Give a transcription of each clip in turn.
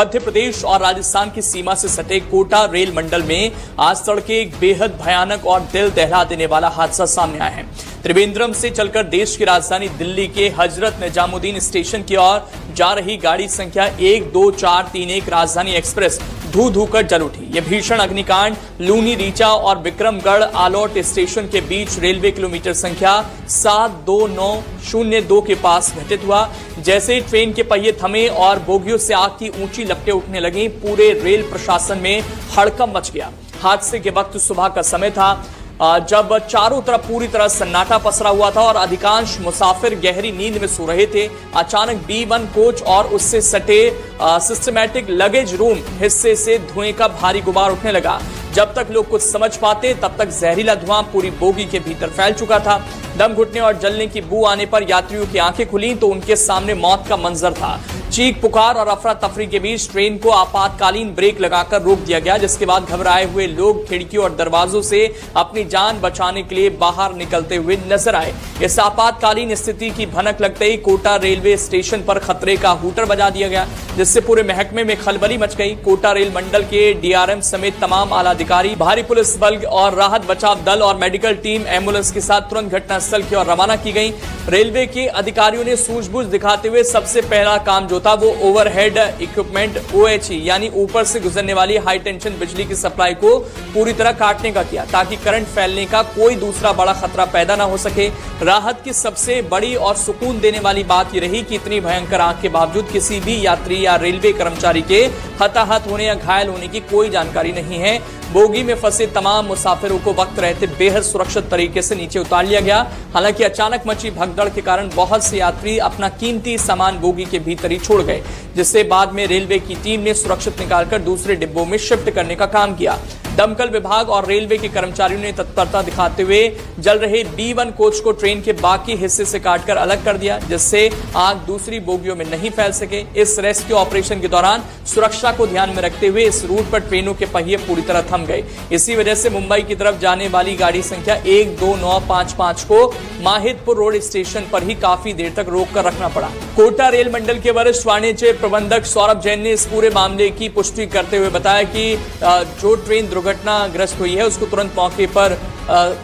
मध्य प्रदेश और राजस्थान की सीमा से सटे कोटा रेल मंडल में आज तड़के एक बेहद भयानक और दिल दहला देने वाला हादसा सामने आया है। त्रिवेंद्रम से चलकर देश की राजधानी दिल्ली के हजरत निजामुद्दीन स्टेशन की ओर जा रही गाड़ी संख्या 12431 राजधानी एक्सप्रेस धू कर जल उठी। यह भीषण अग्निकांड लूनी रीचा और विक्रमगढ़ आलोट स्टेशन के बीच रेलवे किलोमीटर संख्या 72902 के पास घटित हुआ। जैसे ही ट्रेन के पहिए थमे और बोगियों से आग की ऊंची लपटें उठने लगी, पूरे रेल प्रशासन में हड़कंप मच गया। हादसे के वक्त सुबह का समय था, जब चारों तरफ पूरी तरह सन्नाटा पसरा हुआ था और अधिकांश मुसाफिर गहरी नींद में सो रहे थे। अचानक B1 कोच और उससे सटे सिस्टमैटिक लगेज रूम हिस्से से धुएं का भारी गुबार उठने लगा। जब तक लोग कुछ समझ पाते तब तक जहरीला धुआं पूरी बोगी के भीतर फैल चुका था। दम घुटने और जलने की बू आने पर यात्रियों की आंखें खुली तो उनके सामने मौत का मंजर था। चीख पुकार और अफरा तफरी के बीच ट्रेन को आपातकालीन ब्रेक लगाकर रोक दिया गया, जिसके बाद घबराए हुए लोग खिड़कियों और दरवाजों से अपनी जान बचाने के लिए बाहर निकलते हुए नजर आए। इस आपातकालीन स्थिति की भनक लगते ही कोटा रेलवे स्टेशन पर खतरे का हूटर बजा दिया गया, जिससे पूरे महकमे में खलबली मच गई। कोटा रेल मंडल के DRM समेत तमाम आला अधिकारी, भारी पुलिस बल और राहत बचाव दल और मेडिकल टीम एम्बुलेंस के साथ तुरंत घटनास्थल की ओर रवाना की गई। रेलवे के अधिकारियों ने सूझबूझ दिखाते हुए सबसे पहला काम जो था वो ओवरहेड इक्विपमेंट OHE यानी ऊपर से गुजरने वाली हाई टेंशन बिजली की सप्लाई को पूरी तरह काटने का किया, ताकि करंट फैलने का कोई दूसरा बड़ा खतरा पैदा ना हो सके। राहत की सबसे बड़ी और सुकून देने वाली बात यह रही कि इतनी भयंकर आग के बावजूद किसी भी यात्री या रेलवे कर्मचारी के हताहत होने या घायल होने की कोई जानकारी नहीं है। बोगी में फंसे तमाम मुसाफिरों को वक्त रहते बेहद सुरक्षित तरीके से नीचे उतार लिया गया। हालांकि अचानक मची भगदड़ के कारण बहुत से यात्री अपना कीमती सामान बोगी के भीतर ही छोड़ गए, जिससे बाद में रेलवे की टीम ने सुरक्षित निकालकर दूसरे डिब्बों में शिफ्ट करने का काम किया। दमकल विभाग और रेलवे के कर्मचारियों ने तत्परता दिखाते हुए जल रहे B1 कोच को ट्रेन के बाकी हिस्से से काटकर अलग कर दिया, जिससे आग दूसरी बोगियों में नहीं फैल सके। इस रेस्क्यू ऑपरेशन के दौरान सुरक्षा को ध्यान में रखते हुए इस रूट पर ट्रेनों के पहिए पूरी तरह थम गए। इसी वजह से मुंबई की तरफ जाने वाली गाड़ी संख्या 12955 को माहिदपुर रोड स्टेशन पर ही काफी देर तक रोक कर रखना पड़ा। कोटा रेल मंडल के वरिष्ठ वाणिज्य प्रबंधक सौरभ जैन ने इस पूरे मामले की पुष्टि करते हुए बताया कि जो ट्रेन दुर्घटनाग्रस्त हुई है उसको तुरंत मौके पर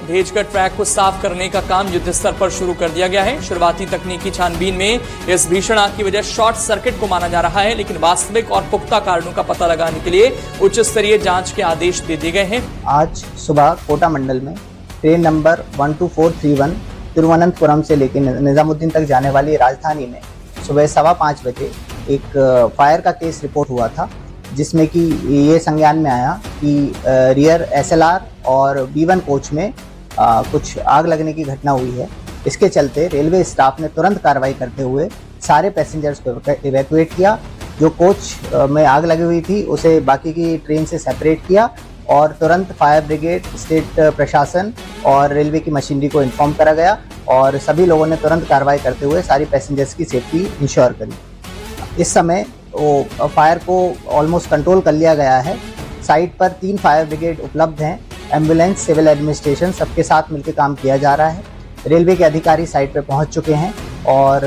भेजकर ट्रैक को साफ करने का काम युद्ध स्तर पर शुरू कर दिया गया है। शुरुआती तकनीकी छानबीन में इस भीषण आग की वजह शॉर्ट सर्किट को माना जा रहा है, लेकिन वास्तविक और पुख्ता कारणों का पता लगाने के लिए उच्च स्तरीय जांच के आदेश दे दिए गए हैं। आज सुबह कोटा मंडल में ट्रेन नंबर 12431 तिरुवनंतपुरम से लेकर निजामुद्दीन तक जाने वाली राजधानी में सुबह 5:15 बजे एक फायर का केस रिपोर्ट हुआ था, जिसमें कि ये संज्ञान में आया कि रियर SLR और B1 कोच में कुछ आग लगने की घटना हुई है। इसके चलते रेलवे स्टाफ ने तुरंत कार्रवाई करते हुए सारे पैसेंजर्स को इवैक्यूएट किया। जो कोच में आग लगी हुई थी उसे बाकी की ट्रेन से सेपरेट किया और तुरंत फायर ब्रिगेड, स्टेट प्रशासन और रेलवे की मशीनरी को इन्फॉर्म करा गया और सभी लोगों ने तुरंत कार्रवाई करते हुए सारी पैसेंजर्स की सेफ्टी इंश्योर करी। इस समय वो फायर को ऑलमोस्ट कंट्रोल कर लिया गया है। साइट पर 3 फायर ब्रिगेड उपलब्ध हैं, एम्बुलेंस, सिविल एडमिनिस्ट्रेशन सबके साथ मिलकर काम किया जा रहा है। रेलवे के अधिकारी साइट पर पहुंच चुके हैं और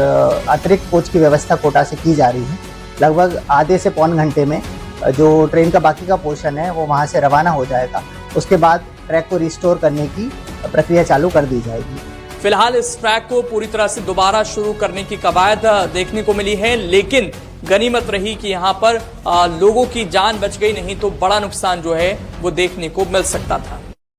अतिरिक्त कोच की व्यवस्था कोटा से की जा रही है। लगभग आधे से पौन घंटे में जो ट्रेन का बाकी का पोर्शन है वो वहां से रवाना हो जाएगा। उसके बाद ट्रैक को रिस्टोर करने की प्रक्रिया चालू कर दी जाएगी। फिलहाल इस ट्रैक को पूरी तरह से दोबारा शुरू करने की कवायद देखने को मिली है, लेकिन गनीमत रही कि यहाँ पर लोगों की जान बच गई, नहीं तो बड़ा नुकसान जो है वो देखने को मिल सकता था।